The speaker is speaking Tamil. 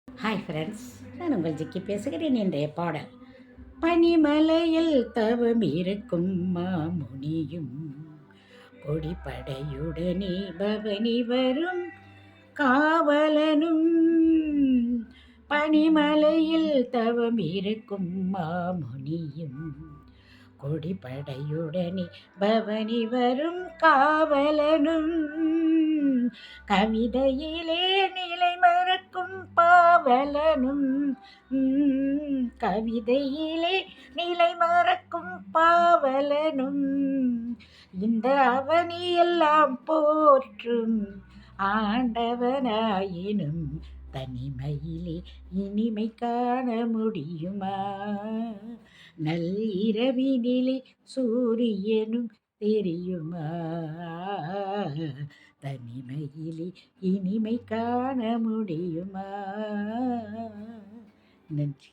ஹாய் ஃப்ரெண்ட்ஸ், நான் உங்கள் ஜிக்கி பேசுகிறேன். இன்றைய பாடல் பனிமலையில் தவம் இருக்கும் மாமுனியும் பொடிப்படையுடனே பவனி வரும் காவலனும். பனிமலையில் தவம் இருக்கும் மாமுனியும் கொடிப்படையுடனே பவனி வரும் காவலனும். கவிதையிலே நிலை மறக்கும் பாவலனும். கவிதையிலே நிலை மறக்கும் பாவலனும். இந்த அவனியெல்லாம் போற்றும் ஆண்டவனாயினும் தனிமையிலே இனிமை காண முடியுமா? நள்ளிரவினிலே சூரியனும் தெரியுமா? தனிமையிலே இனிமை காண முடியுமா? நன்றி.